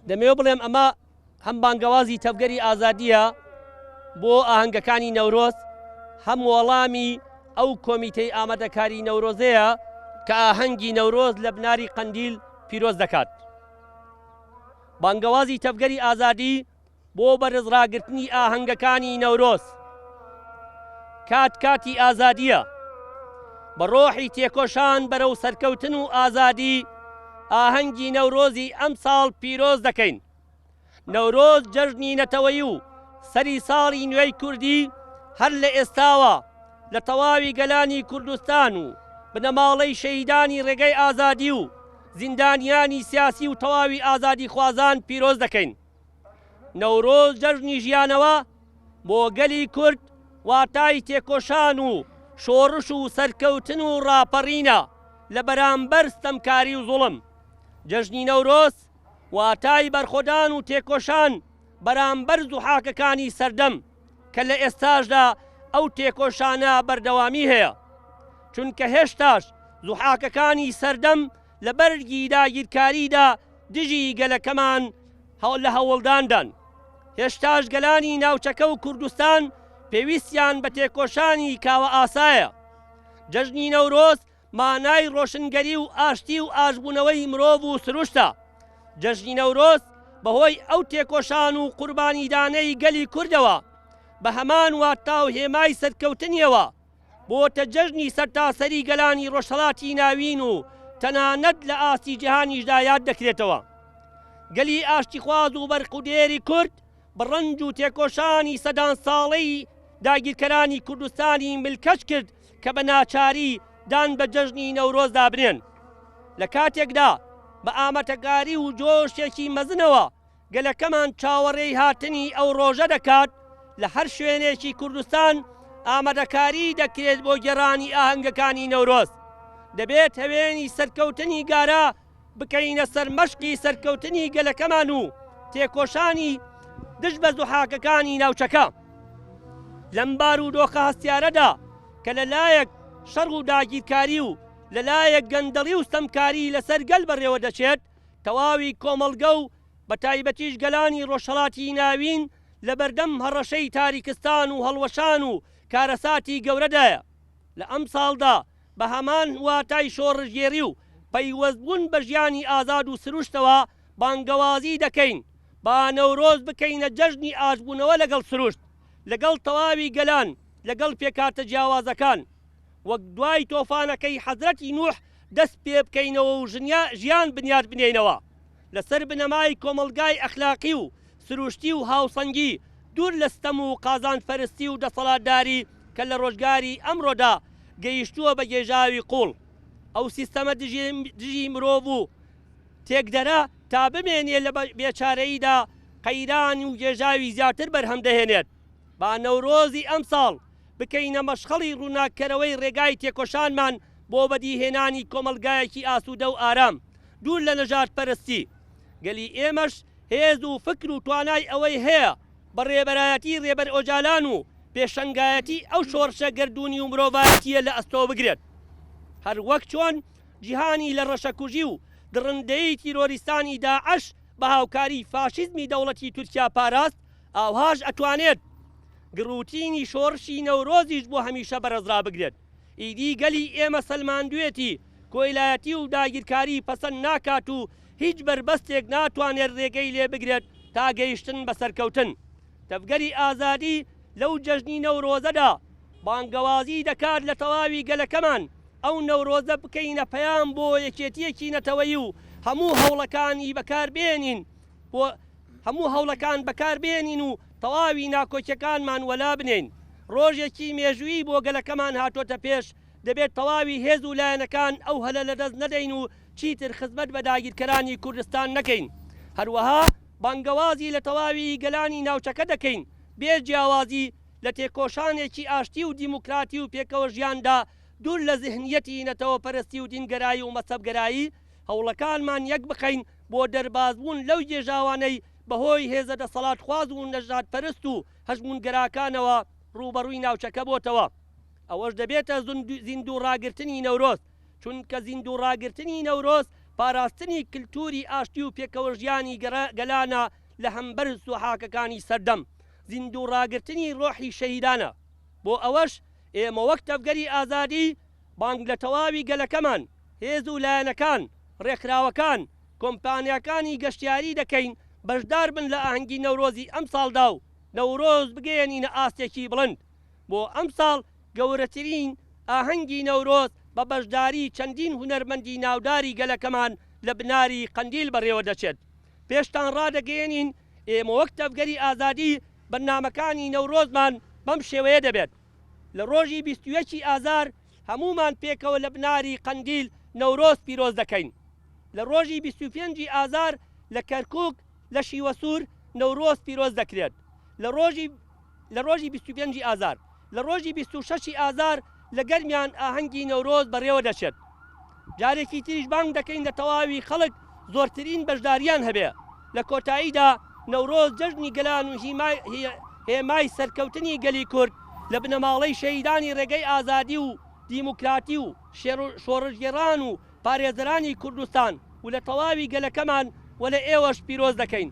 دەمەوێت بڵێم ئەمە هەم بانگەوازی تەفگەری ئازادیە بۆ ئاهەنگەکانی نەورۆز، هەم وەڵامی ئەو کۆمیتەی ئامادەکاری نەورۆزەیە کە ئاهەنگی نەورۆز لە بناری قەندیل پیرۆز دەکات. بانگەوازی تەفگەری ئازادی بۆ بەرزڕاگرتنی ئاهەنگەکانی نەورۆز کاتی ئازادیە، بە ڕۆحی تێکۆشان بەرەو سەرکەوتن و ئازادی ئاهەنگی نەورۆزی ئەم ساڵ پیرۆز دەکەین. نەورۆز جەژنی نەتەوەیی و سەری ساڵی نوێی کوردی هەر لە ئێستاوە لە تەواوی گەلانی کوردستان و بنەماڵەی شەهیدانی ڕێگەی ئازادی و زیندانیانی سیاسی و تەواوی ئازادی خوازان پیرۆز دەکەین. نەورۆز جەژنی ژیانەوە بۆ گەلی کورد واتای تێکۆشان و شۆڕش و سەرکەوتن و ڕاپەڕینە لە بەرامبەر ستەمکاری و زوڵم. جەژنی نەورۆز واتای بەرخۆدان و تێکۆشان بەرامبەر زوحاکەکانی سەردەم کە لە ئێستاشدا ئەو تێکۆشانە بەردەوامی هەیە، چونکە هێشتاش زوحاکەکانی سەردەم لە بەرگی داگیرکاریدا دژی گەلەکەمان لە هەوڵداندان. هێشتاش گەلانی ناوچەکە و کوردستان پێویستیان بە تێکۆشانی کاوە ئاسایە. جەژنی نەورۆز مانای ڕۆشنگەری و ئاشتی و ئاشبوونەوەی مرۆڤ و سروشتە. جەژنی نەورۆز بەهۆی ئەو تێکۆشان و قوربانیدانەی گەلی کوردەوە بە هەمان واتا و هێمای سەرکەوتنیەوە بۆتە جەژنی سەرتاسەری گەلانی ڕۆژهەڵاتی ناوین و تەنانەت لە ئاستی جیهانیشدا یاد دەکرێتەوە. گەلی ئاشتیخواز و بەرقودێری کورد بڕەنج و تێکۆشانی سەدان ساڵەی داگیرکەرانی کوردستانی ملکەش کرد کە بە ناچاری دان بە جەژنی نەورۆزدا بنێن. لە کاتێکدا بە ئامەتەکاری و جۆشێکی مەزنەوە گەلەکەمان چاوەڕێی هاتنی ئەو ڕۆژە دەکات، لە هەر شوێنێکی کوردستان ئامادەکاری دەکرێت بۆ گێڕانی ئاهەنگەکانی نەورۆز. دەبێت هەوێنی سەرکەوتنی گارە بکەینە سەر مەشقی سەرکەوتنی گەلەکەمان و تێکۆشانی دژ بە زوحاکەکانی ناوچەکە. لەم بار و دۆخە هەستیارەدا کە لەلایەک شەڕ و داگیرکاری و لەلایەک گەندەڵی و ستەمکاری لەسەر گەل بەڕێوە دەچێت، تەواوی کۆمەڵگە و بە تایبەتیش گەلانی ڕۆژهەڵاتی ناوین لە بەردەم هەڕەشەی تاریکستان و هەڵوەشان و کارەساتی گەورەدایە. لە ئەم ساڵدا بە هەمان واتای شۆڕژگێری و پەیوەستبوون بە ژیانی ئازاد و سروشتەوە بانگەوازی دەکەین با نەورۆز بکەینە جەژنی ئاشبوونەوە لەگەڵ سروشت، لەگەڵ تەواوی گەلان، لەگەڵ پێکاتە جیاوازەکان، وەک دوای تۆفانەکەی حەزرەتی نوح دەست پێ بکەینەوە و ژیان بنیاد بنێینەوە لەسەر بنەمای کۆمەلگای ئەخلاقی و سروشتی و هاوسەنگی دوور لە ستەم و قازان فەرستی و دەسەڵاتداری کە لە ڕۆژگاری ئەمڕۆدا گەیشتووە بە گێژاوی قوڵ. ئەو سیستەمە دژی مرۆڤ و تێکدەرە تا بمێنێ لە بێچارەییدا قەیران و گێژاوی زیاتر بەرهەم دەهێنێت. با نەورۆزی ئەم ساڵ بکەینە مەشخەڵی ڕووناکەرەوەی ڕێگای تێکۆشانمان بۆ بەدیهێنانی کۆمەلگایەکی ئاسوودە و ئارام دوور لە نەژاد پەرستی. گەلی ئێمەش هێز و فکر و توانای ئەوەی هەیە بە ڕێبەرایەتی ڕێبەر ئۆجالان و پێشەنگایەتی ئەو شۆڕشە گردوونی و مرۆڤایەتیە لە ئەستۆ بگرێت. هەر وەک چۆن جیهانی لە ڕەشەکوژی و دڕندەی تیرۆریستانی داعش بە هاوکاری فاشیزمی دەوڵەتی تورکیا پاراست، ئاوهاش ئەتوانێت گڕوتینی شۆڕشی نەورۆزیش بۆ هەمیشە بەرەزرا بگرێت. ئیدی گەلی ئێمە سەلماندوێتی کۆیلایەتی و داگیرکاری پەسەند ناکات و هیچ بربەستێک ناتوانێت ڕێگەی لێ بگرێت تا گەیشتن بە سەرکەوتن. تەفگەری ئازادی لەو جەژنی نەورۆزەدا بانگەوازی دەکات لە تەواوی گەلەکەمان ئەو نەورۆزە بکەینە پەیام بۆ یەکێتیەکی نەتەوەیی و هەموو هەوڵەکان بەکاربێنین و تەواوی ناکۆکیەکانمان وەلا بنین. ڕۆژێکی مێژووی بۆ گەلەکەمان هاتۆتە پێش، دەبێت تەواوی هێز و لایەنەکان ئەو هەلە لەدەست نەدەین و چیتر خزمەت بە داگیرکەرانی کوردستان نەکەین. هەروەها بانگەوازی لە تەواوی گەلانی ناوچەکە دەکەین بێ جیاوازی لە تێکۆشانێکی ئاشتی و دیموکراتی و پێکەوە ژیاندا دوور لە ذهنیەتی نەتەوە پەرستی و دینگەرایی و مەسەبگەرایی هەوڵەکانمان یەک بخەین بۆ دەربازبوون لەو جێژاوانەی بەهۆی هێزە دەسەڵات خواز و نەژاد پەرست و هەژمونگەراکانەوە ڕوبەڕووی ناوچەکە بۆتەوە. ئەوەش دەبێتە زیندوو ڕاگرتنی نەورۆز، چونکە زیندوو ڕاگرتنی نەورۆز پاراستنی کللتوری ئاشتی و پێکەوە ژیانی گەلانە لە هەمبەرز و حاکەکانی سەردەم زیندوو ڕاگررتنی ڕۆحی شەهیدانە بۆ ئەوەش ئێمە وەک تەفگەری ئازادی بانگ لە تەواوی گەلەکەمان هێز و لایەنەکان ڕێکخراوەکان کۆمپانیاکانی گەشتیاری دەکەین بەشدار بن لە ئاهەنگی نەورۆزی ئەم ساڵدا و نەورۆز بگەێنینە ئاستێکی بڵند بۆ ئەم ساڵ گەورەترین ئاهەنگی نەورۆز بە بەشداری چەندین هونەرمەندی ناوداری گەلەکەمان لە بناری قەندیل بەڕێوە دەچێت پێشتان ڕادەگەێنین ئێمە وەک تەفگەری ئازادی بەرنامەکانی نەورۆزمان بەم شێوەیە دەبێت لە ڕۆژی 21 ئازار هەمومان پێکەوە لە بناری قەندیل نەورۆز پیرۆز دەکەین لە ڕۆژی 25 ئازار لە کەرکووک لە شیوەسوور نەورۆز پیرۆز دەکرێت لە ڕۆژی 25 ئازار لە ڕۆژی 26 ئازار لە گەرمیان ئاهەنگی نەورۆز بەڕێوە دەچێت جارێکی تریش بانگ دەکەین لە تەواوی خەڵک زۆرترین بەشداریان هەبێ لە کۆتاییدا نەورۆز جەژنی گەلان و هێمای سەرکەوتنی گەلی کورد لە بنەماڵەی شەهیدانی ڕێگەی ئازادی و دیموکراتی و شۆڕژگێڕان و پارێزەرانی کوردستان و لە تەواوی گەلەکەمان و لە ئێوەش پیرۆز دەکەین